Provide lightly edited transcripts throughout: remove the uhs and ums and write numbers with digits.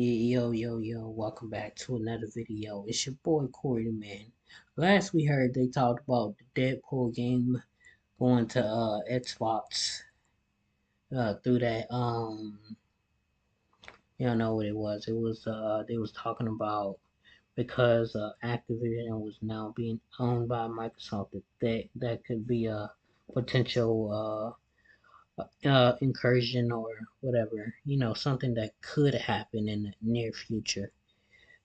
Yo, welcome back to another video. It's your boy Coreythemaan. Last we heard they talked about the Deadpool game going to Xbox through that you don't know what it was. It was they was talking about because Activision was now being owned by Microsoft that could be a potential incursion or whatever, something that could happen in the near future.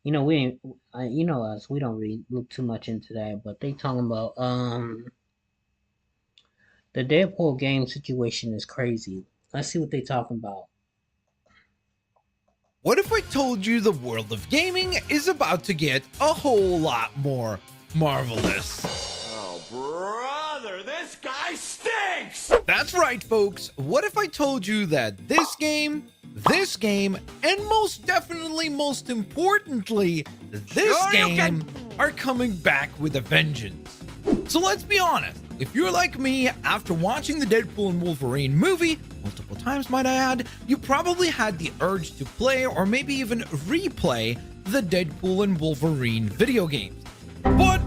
We ain't, us, we don't really look too much into that, but they talking about the Deadpool game situation is crazy. Let's see what they talking about. What if I told you the world of gaming is about to get a whole lot more marvelous? Oh, brother, this guy stinks! That's right, folks. What if I told you that this game, and most definitely, most importantly, this game are coming back with a vengeance? So let's be honest. If you're like me, after watching the Deadpool and Wolverine movie, multiple times might I add, you probably had the urge to play or maybe even replay the Deadpool and Wolverine video games. But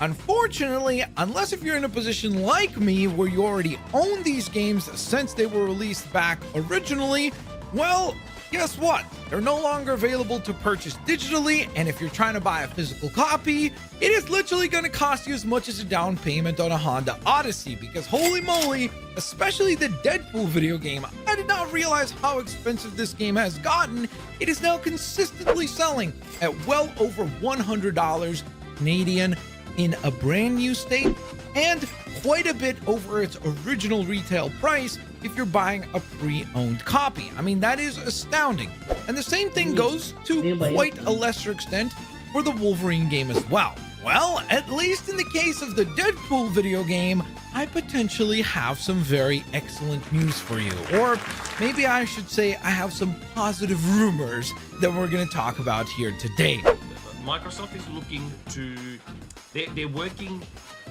unfortunately, unless if you're in a position like me where you already own these games since they were released back originally, well, guess what? They're no longer available to purchase digitally, and if you're trying to buy a physical copy, it is literally going to cost you as much as a down payment on a Honda Odyssey, because holy moly, especially the Deadpool video game, I did not realize how expensive this game has gotten. It is now consistently selling at well over $100 Canadian in a brand new state, and quite a bit over its original retail price if you're buying a pre-owned copy. I mean, that is astounding. And the same thing goes to quite a lesser extent for the Wolverine game as well. Well, at least in the case of the Deadpool video game, I potentially have some very excellent news for you. Or maybe I should say I have some positive rumors that we're going to talk about here today. Microsoft is looking to, they're working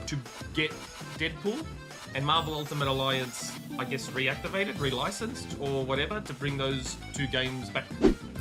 to get Deadpool and Marvel Ultimate Alliance, I guess, reactivated, relicensed, or whatever, to bring those two games back.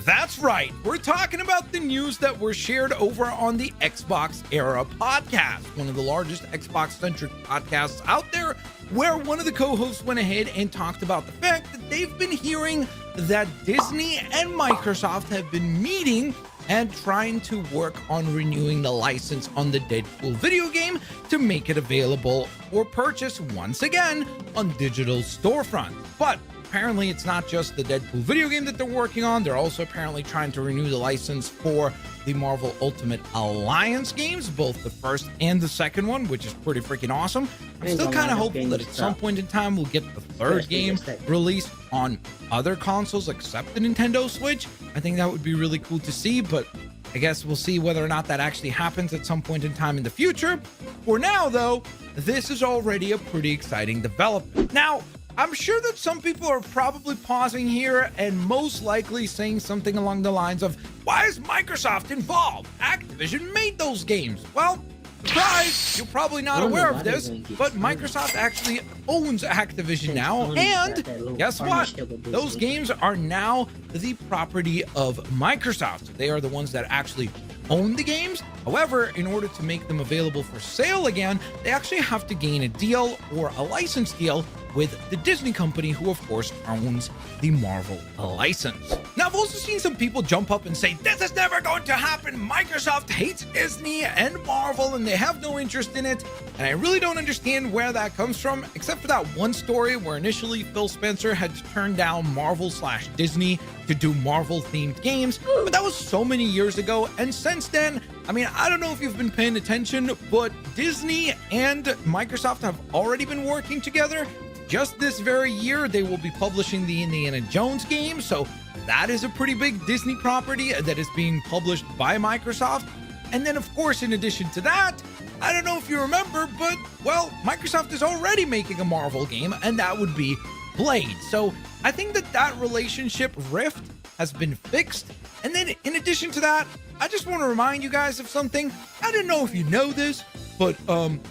That's right. We're talking about the news that were shared over on the Xbox Era podcast, one of the largest Xbox-centric podcasts out there, where one of the co-hosts went ahead and talked about the fact that they've been hearing that Disney and Microsoft have been meeting and trying to work on renewing the license on the Deadpool video game to make it available for purchase once again on digital storefront. But apparently it's not just the Deadpool video game that they're working on. They're also apparently trying to renew the license for the Marvel Ultimate Alliance games, both the first and the second one, which is pretty freaking awesome. I'm still kind of hopeful that at some point in time we'll get the third game released on other consoles except the Nintendo Switch. I think that would be really cool to see, but I guess we'll see whether or not that actually happens at some point in time in the future. For now, though, this is already a pretty exciting development. Now, I'm sure that some people are probably pausing here and most likely saying something along the lines of, why is Microsoft involved? Activision made those games. Well, surprise, you're probably not aware of this, but Microsoft actually owns Activision now, and guess what? Those games are now the property of Microsoft. They are the ones that actually own the games. However, in order to make them available for sale again, they actually have to gain a deal or a license deal with the Disney company, who of course owns the Marvel license. Now, I've also seen some people jump up and say, this is never going to happen. Microsoft hates Disney and Marvel and they have no interest in it. And I really don't understand where that comes from, except for that one story where initially Phil Spencer had to turn down Marvel/Disney to do Marvel themed games, but that was so many years ago. And since then, I mean, I don't know if you've been paying attention, but Disney and Microsoft have already been working together. Just this very year, they will be publishing the Indiana Jones game. So that is a pretty big Disney property that is being published by Microsoft. And then, of course, in addition to that, I don't know if you remember, but, well, Microsoft is already making a Marvel game, and that would be Blade. So I think that that relationship rift has been fixed. And then in addition to that, I just want to remind you guys of something. I don't know if you know this, but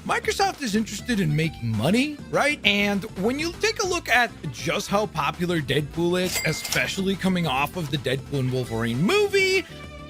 Microsoft is interested in making money, right? And when you take a look at just how popular Deadpool is, especially coming off of the Deadpool and Wolverine movie,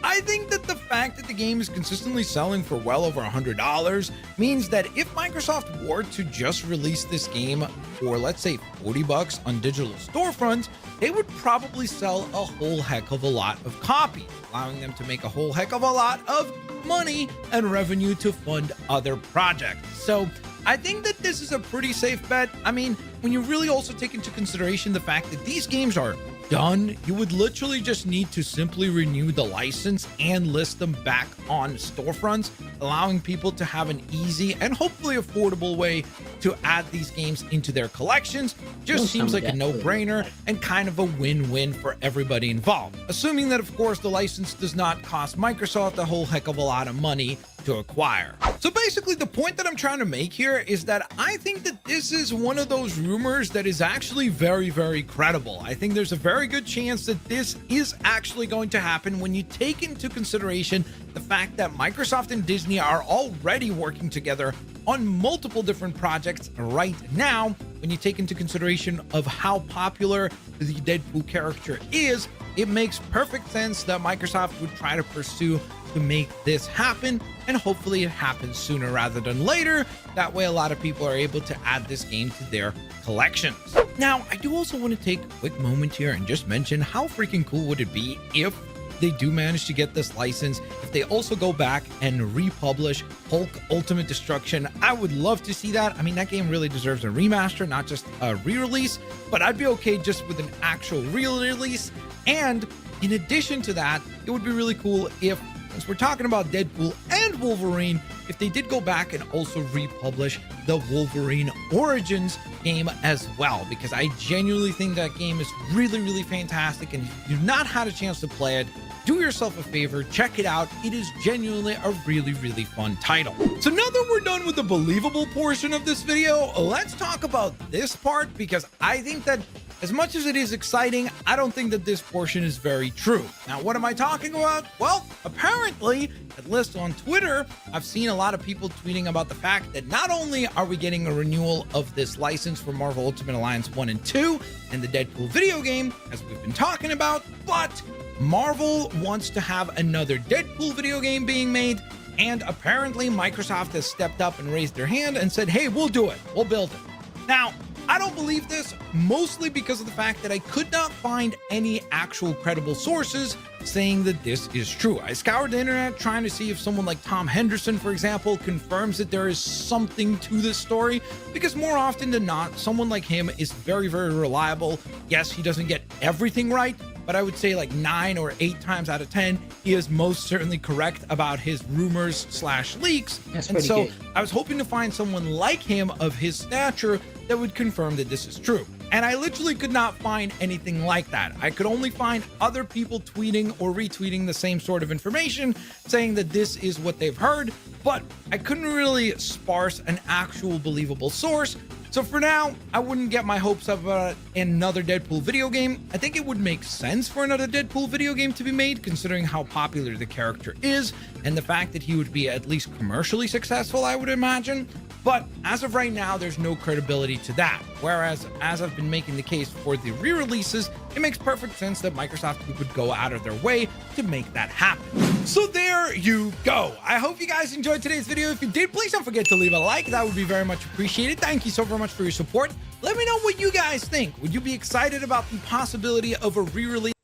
I think that the fact that the game is consistently selling for well over $100 means that if Microsoft were to just release this game for, let's say, $40 on digital storefronts, they would probably sell a whole heck of a lot of copies, allowing them to make a whole heck of a lot of money and revenue to fund other projects. So I think that this is a pretty safe bet. I mean, when you really also take into consideration the fact that these games are done, you would literally just need to simply renew the license and list them back on storefronts, allowing people to have an easy and hopefully affordable way to add these games into their collections. Just seems like a no-brainer and kind of a win-win for everybody involved. Assuming that, of course, the license does not cost Microsoft a whole heck of a lot of money to acquire. So basically, the point that I'm trying to make here is that I think that this is one of those rumors that is actually very, very credible. I think there's a very good chance that this is actually going to happen when you take into consideration the fact that Microsoft and Disney are already working together on multiple different projects right now. When you take into consideration of how popular the Deadpool character is, it makes perfect sense that Microsoft would try to pursue to make this happen, and hopefully it happens sooner rather than later. That way a lot of people are able to add this game to their collections. Now, I do also want to take a quick moment here and just mention how freaking cool would it be if they do manage to get this license, if they also go back and republish Hulk Ultimate Destruction. I would love to see that. I mean, that game really deserves a remaster, not just a re-release, but I'd be okay just with an actual re-release. And in addition to that, it would be really cool if, since we're talking about Deadpool and Wolverine, if they did go back and also republish the Wolverine Origins game as well, because I genuinely think that game is really, really fantastic. And if you've not had a chance to play it, do yourself a favor, check it out. It is genuinely a really, really fun title. So now that we're done with the believable portion of this video, let's talk about this part, because I think that as much as it is exciting, I don't think that this portion is very true. Now, what am I talking about? Well, apparently, at least on Twitter, I've seen a lot of people tweeting about the fact that not only are we getting a renewal of this license for Marvel Ultimate Alliance 1 and 2 and the Deadpool video game, as we've been talking about, but Marvel wants to have another Deadpool video game being made, and apparently Microsoft has stepped up and raised their hand and said, hey, we'll do it. We'll build it. Now, I don't believe this, mostly because of the fact that I could not find any actual credible sources saying that this is true. I scoured the internet trying to see if someone like Tom Henderson, for example, confirms that there is something to this story, because more often than not, someone like him is very, very reliable. Yes, he doesn't get everything right, but I would say like 9 or 8 times out of 10, he is most certainly correct about his rumors / leaks. And so good. I was hoping to find someone like him of his stature that would confirm that this is true. And I literally could not find anything like that. I could only find other people tweeting or retweeting the same sort of information, saying that this is what they've heard, but I couldn't really sparse an actual believable source. So for now, I wouldn't get my hopes up about another Deadpool video game. I think it would make sense for another Deadpool video game to be made, considering how popular the character is and the fact that he would be at least commercially successful, I would imagine. But as of right now, there's no credibility to that. Whereas, as I've been making the case for the re-releases, it makes perfect sense that Microsoft would go out of their way to make that happen. So there you go. I hope you guys enjoyed today's video. If you did, please don't forget to leave a like. That would be very much appreciated. Thank you so very much for your support. Let me know what you guys think. Would you be excited about the possibility of a re-release?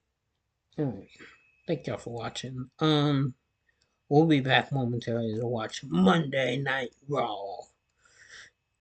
Thank y'all for watching. We'll be back momentarily to watch Monday Night Raw.